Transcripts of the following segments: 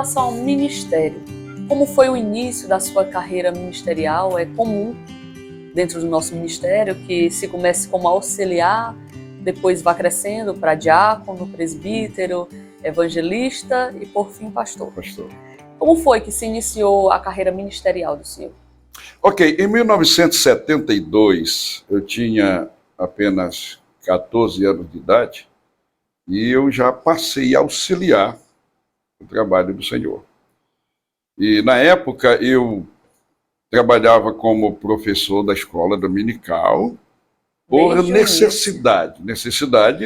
relação ao ministério, como foi o início da sua carreira ministerial? É comum dentro do nosso ministério que se comece como auxiliar, depois vá crescendo para diácono, presbítero, evangelista e, por fim, pastor. Como foi que se iniciou a carreira ministerial do senhor? Ok, em 1972, eu tinha apenas 14 anos de idade e eu já passei a auxiliar o trabalho do Senhor. E na época eu trabalhava como professor da escola dominical por necessidade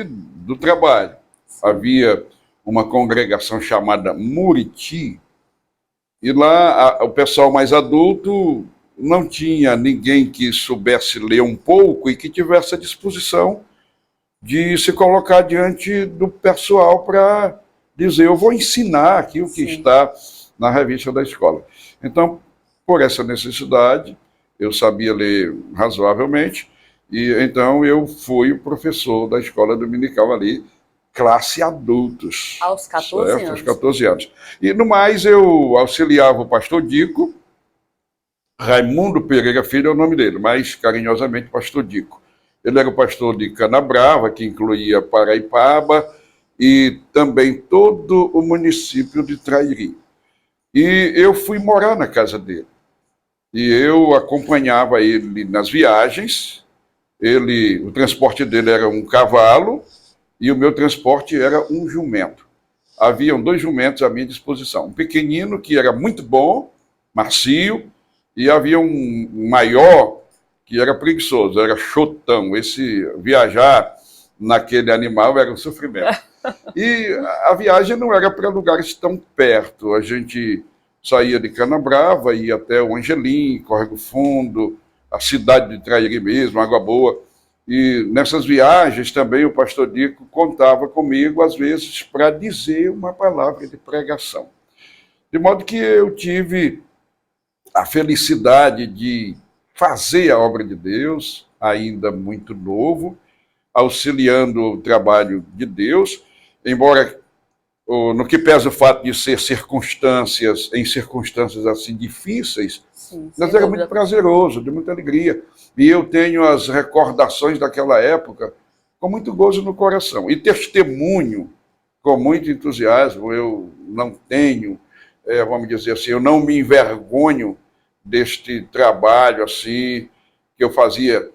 do trabalho. Havia uma congregação chamada Muriti e lá o pessoal mais adulto não tinha ninguém que soubesse ler um pouco e que tivesse a disposição de se colocar diante do pessoal para dizer, eu vou ensinar aqui o que está na revista da escola. Então, por essa necessidade, eu sabia ler razoavelmente, e então eu fui o professor da escola dominical ali, classe adultos. Aos 14 anos? Aos 14 anos. E no mais, eu auxiliava o pastor Dico, Raimundo Pereira Filho é o nome dele, mas carinhosamente pastor Dico. Ele era o pastor de Canabrava, que incluía Paraipaba, e também todo o município de Trairi. E eu fui morar na casa dele. E eu acompanhava ele nas viagens. O transporte dele era um cavalo e o meu transporte era um jumento. Haviam 2 jumentos à minha disposição. Um pequenino, que era muito bom, macio, e havia um maior, que era preguiçoso, era chotão. Esse viajar naquele animal era um sofrimento. E a viagem não era para lugares tão perto. A gente saía de Canabrava, ia até o Angelim, Córrego Fundo, a cidade de Trairi mesmo, Água Boa. E nessas viagens também o pastor Dico contava comigo, às vezes, para dizer uma palavra de pregação. De modo que eu tive a felicidade de fazer a obra de Deus, ainda muito novo, auxiliando o trabalho de Deus, embora no que pesa o fato de ser em circunstâncias assim difíceis, mas era muito prazeroso, de muita alegria. E eu tenho as recordações daquela época com muito gozo no coração. E testemunho com muito entusiasmo. Eu não tenho, vamos dizer assim, eu não me envergonho deste trabalho assim que eu fazia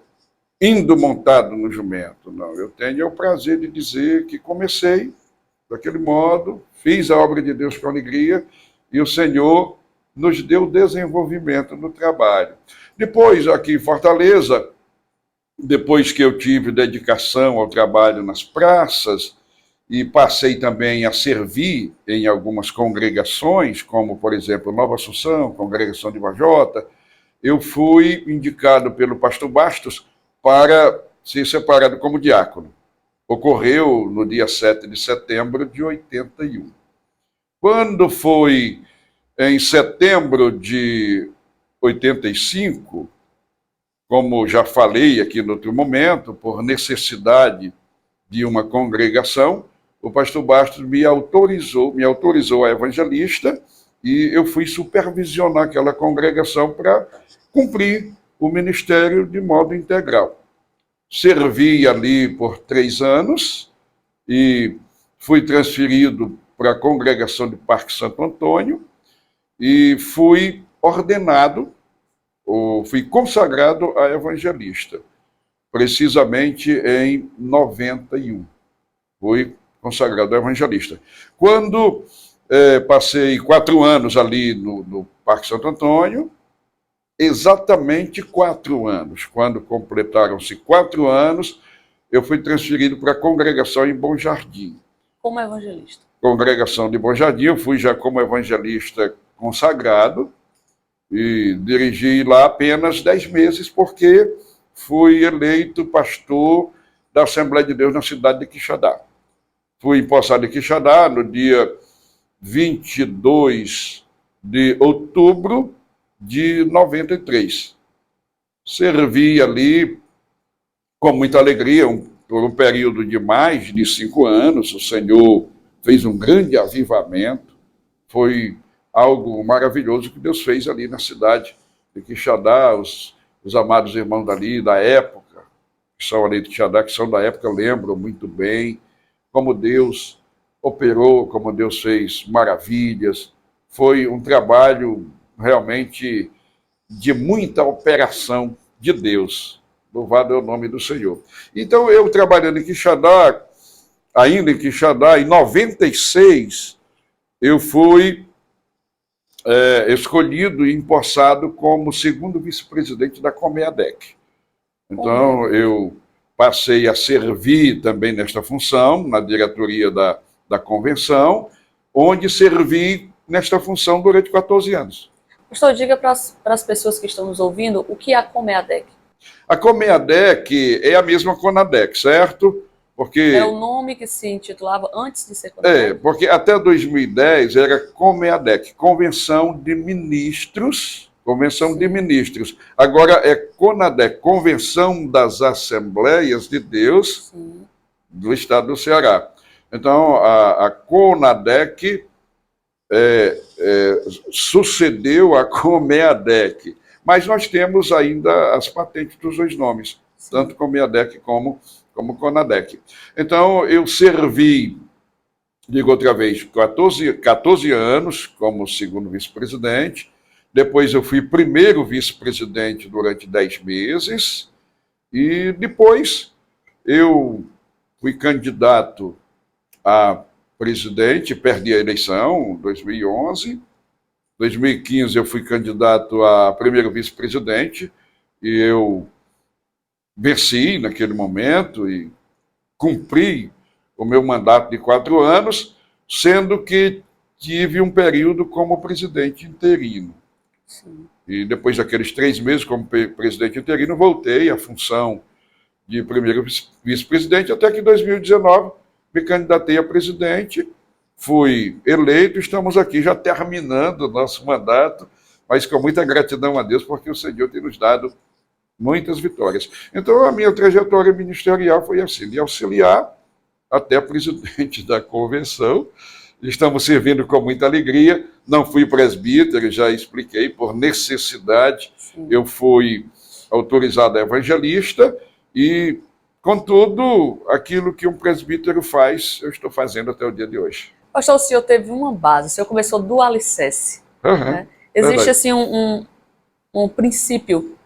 indo montado no jumento. Não, eu tenho o prazer de dizer que comecei daquele modo, fiz a obra de Deus com alegria e o Senhor nos deu desenvolvimento no trabalho. Depois, aqui em Fortaleza, depois que eu tive dedicação ao trabalho nas praças e passei também a servir em algumas congregações, como, por exemplo, Nova Assunção, Congregação de Vajota, eu fui indicado pelo pastor Bastos para ser separado como diácono. Ocorreu no dia 7 de setembro de 81. Quando foi em setembro de 85, como já falei aqui no outro momento, por necessidade de uma congregação, o pastor Bastos me autorizou a evangelista e eu fui supervisionar aquela congregação para cumprir o ministério de modo integral. Servi ali por 3 anos e fui transferido para a congregação de Parque Santo Antônio e fui ordenado, ou fui consagrado a evangelista, precisamente em 91. Fui consagrado a evangelista. Quando passei 4 anos ali no Parque Santo Antônio, exatamente 4 anos. Quando completaram-se 4 anos, eu fui transferido para a congregação em Bom Jardim. Como evangelista? Congregação de Bom Jardim, eu fui já como evangelista consagrado e dirigi lá apenas 10 meses, porque fui eleito pastor da Assembleia de Deus na cidade de Quixadá. Fui empossado em Quixadá no dia 22 de outubro de 93. Servi ali com muita alegria por um período de mais de 5 anos. O Senhor fez um grande avivamento. foi algo maravilhoso que Deus fez ali na cidade de Quixadá. Os amados irmãos dali, da época, que são ali de Quixadá, que são da época, lembram muito bem como Deus operou, como Deus fez maravilhas. Foi um trabalho realmente de muita operação de Deus. Louvado é o nome do Senhor. Então, eu trabalhando em Quixadá, ainda em Quixadá, em 96, eu fui escolhido e empossado como segundo vice-presidente da Comeadec. Então, eu passei a servir também nesta função, na diretoria da convenção, onde servi nesta função durante 14 anos. Pastor, diga para as pessoas que estão nos ouvindo o que é a Comeadec. A Comeadec é a mesma Conadec, certo? Porque é o nome que se intitulava antes de ser Conadec. Porque até 2010 era Comeadec, Convenção de Ministros. Convenção de Ministros. Agora é Conadec, Convenção das Assembleias de Deus do Estado do Ceará. Então, a Conadec sucedeu a Comeadec. Mas nós temos ainda as patentes dos dois nomes, tanto Comeadec como Conadec. Então, eu servi, digo outra vez, 14 anos como segundo vice-presidente. Depois eu fui primeiro vice-presidente durante 10 meses. E depois eu fui candidato a presidente, perdi a eleição em 2011. Em 2015 eu fui candidato a primeiro vice-presidente e eu venci naquele momento e cumpri o meu mandato de 4 anos, sendo que tive um período como presidente interino. Sim. E depois daqueles 3 meses como presidente interino, voltei à função de primeiro vice-presidente, até que em 2019 me candidatei a presidente, fui eleito, estamos aqui já terminando o nosso mandato, mas com muita gratidão a Deus, porque o Senhor tem nos dado muitas vitórias. Então, a minha trajetória ministerial foi assim, de auxiliar até presidente da convenção. Estamos servindo com muita alegria. Não fui presbítero, já expliquei, por necessidade. Eu fui autorizado a evangelista e, contudo, aquilo que um presbítero faz, eu estou fazendo até o dia de hoje. Pastor, o senhor teve uma base, o senhor começou do alicerce. Né? Existe assim um princípio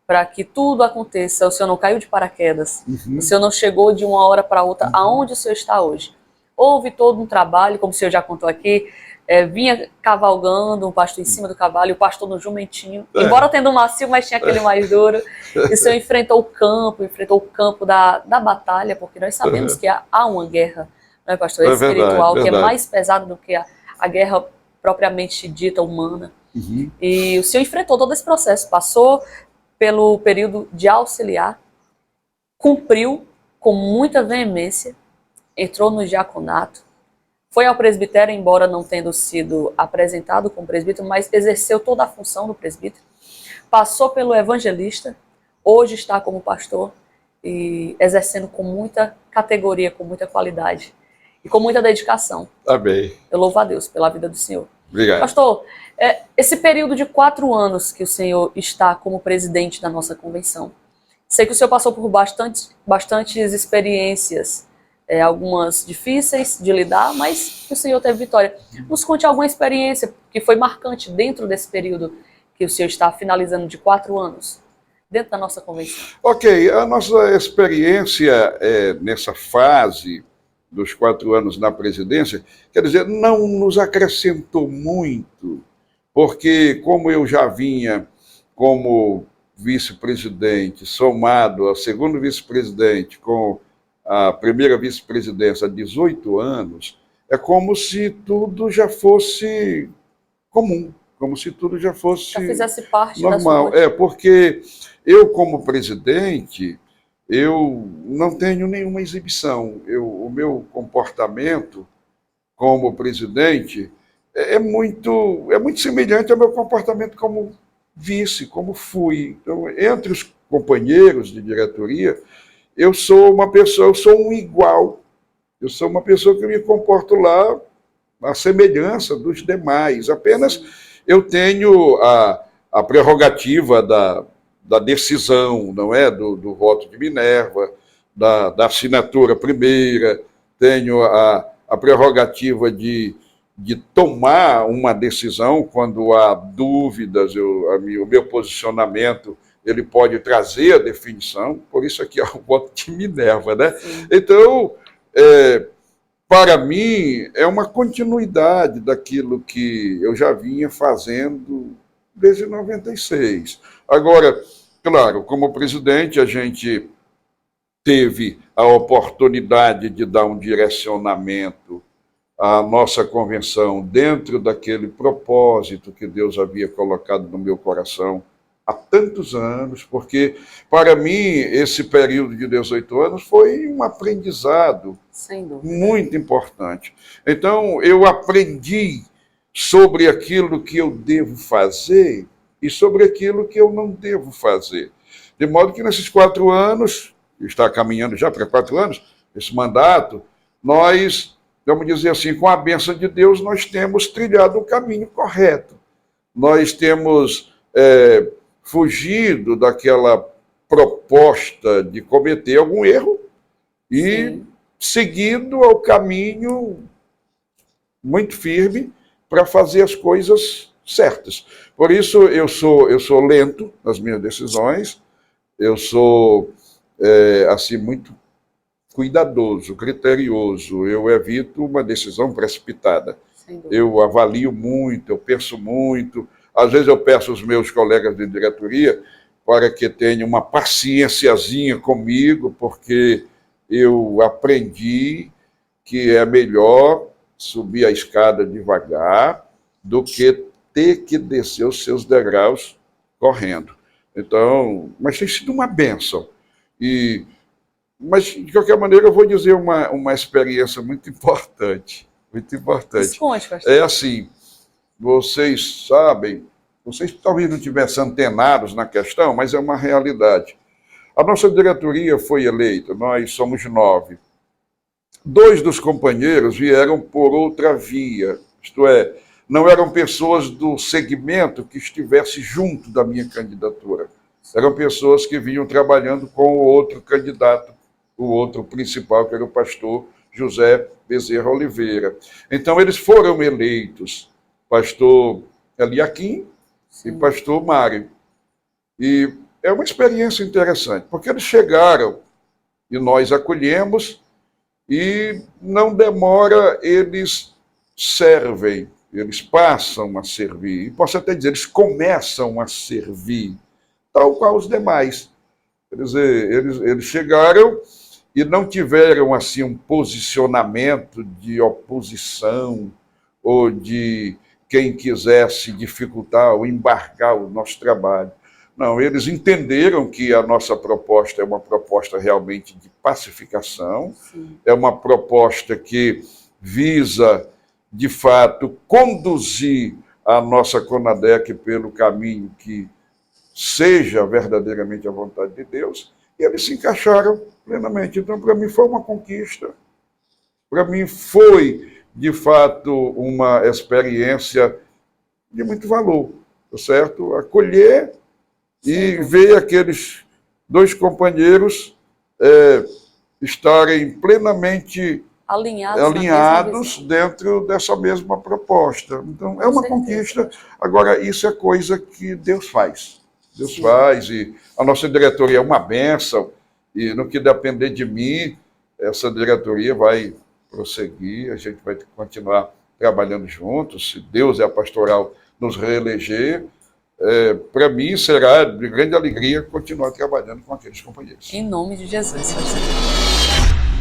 para que tudo aconteça. O senhor não caiu de paraquedas, o senhor não chegou de uma hora para outra aonde o senhor está hoje. Houve todo um trabalho, como o senhor já contou aqui, vinha cavalgando um pastor em cima do cavalo e o pastor no jumentinho, embora tendo um macio, mas tinha aquele mais duro. E o senhor enfrentou o campo da batalha, porque nós sabemos que há uma guerra, não é, pastor, espiritual, que é mais pesada do que a guerra propriamente dita humana. E o senhor enfrentou todo esse processo, passou pelo período de auxiliar, cumpriu com muita veemência, entrou no diaconato, foi ao presbitério, embora não tendo sido apresentado como presbítero, mas exerceu toda a função do presbítero, passou pelo evangelista, hoje está como pastor e exercendo com muita categoria, com muita qualidade e com muita dedicação. Amém. Eu louvo a Deus pela vida do senhor. Obrigado. Pastor, esse período de 4 anos que o senhor está como presidente da nossa convenção, sei que o senhor passou por bastantes experiências, algumas difíceis de lidar, mas que o senhor teve vitória. Nos conte alguma experiência que foi marcante dentro desse período que o senhor está finalizando de 4 anos, dentro da nossa convenção. Ok, a nossa experiência nessa fase dos 4 anos na presidência, quer dizer, não nos acrescentou muito, porque como eu já vinha como vice-presidente, somado ao segundo vice-presidente com a primeira vice-presidência há 18 anos, é como se tudo já fosse comum, como se tudo já fosse já fizesse parte normal. Da sua porque eu, como presidente, eu não tenho nenhuma exibição. O meu comportamento como presidente é muito semelhante ao meu comportamento como vice, como fui. Então, entre os companheiros de diretoria, eu sou um igual. Eu sou uma pessoa que me comporto lá à semelhança dos demais. Apenas eu tenho a prerrogativa da decisão, não é? Do voto de Minerva, da assinatura primeira, tenho a prerrogativa de tomar uma decisão quando há dúvidas, o meu posicionamento ele pode trazer a definição, por isso aqui é o voto de Minerva, né? Sim. Então, para mim, é uma continuidade daquilo que eu já vinha fazendo desde 96. Agora, claro, como presidente, a gente teve a oportunidade de dar um direcionamento à nossa convenção dentro daquele propósito que Deus havia colocado no meu coração há tantos anos, porque, para mim, esse período de 18 anos foi um aprendizado muito importante. Então, eu aprendi sobre aquilo que eu devo fazer e sobre aquilo que eu não devo fazer. De modo que, nesses 4 anos, está caminhando já para 4 anos, esse mandato, nós, vamos dizer assim, com a bênção de Deus, nós temos trilhado o caminho correto. Nós temos fugido daquela proposta de cometer algum erro e seguido ao caminho muito firme para fazer as coisas certas. Por isso, eu sou lento nas minhas decisões, eu sou assim, muito cuidadoso, criterioso, eu evito uma decisão precipitada. Eu avalio muito, eu penso muito. Às vezes eu peço aos meus colegas de diretoria para que tenham uma paciênciazinha comigo, porque eu aprendi que é melhor subir a escada devagar do que ter que descer os seus degraus correndo. Então, mas tem sido uma bênção. Mas, de qualquer maneira, eu vou dizer uma experiência muito importante. Muito importante. Desconte, pastor. É assim, vocês sabem, vocês talvez não estivessem antenados na questão, mas é uma realidade. A nossa diretoria foi eleita, nós somos 9. 2 dos companheiros vieram por outra via, isto é, não eram pessoas do segmento que estivesse junto da minha candidatura. Eram pessoas que vinham trabalhando com o outro candidato, o outro principal, que era o pastor José Bezerra Oliveira. Então, eles foram eleitos, pastor Eliakim e pastor Mário. E é uma experiência interessante, porque eles chegaram e nós acolhemos e não demora, eles servem, eles passam a servir. E posso até dizer, eles começam a servir, tal qual os demais. Quer dizer, eles chegaram e não tiveram assim um posicionamento de oposição ou de quem quisesse dificultar ou embargar o nosso trabalho. Não, eles entenderam que a nossa proposta é uma proposta realmente de pacificação, é uma proposta que visa, de fato, conduzir a nossa CONADEC pelo caminho que seja verdadeiramente a vontade de Deus, e eles se encaixaram plenamente. Então, para mim, foi uma conquista. Para mim, foi, de fato, uma experiência de muito valor, tá certo? Acolher e ver aqueles 2 companheiros estarem plenamente alinhados dentro dessa mesma proposta. Então, é uma conquista. Agora, isso é coisa que Deus faz. Deus faz, e a nossa diretoria é uma bênção, e no que depender de mim, essa diretoria vai prosseguir, a gente vai continuar trabalhando juntos, se Deus e a pastoral nos reeleger, para mim será de grande alegria continuar trabalhando com aqueles companheiros. Em nome de Jesus, pastor.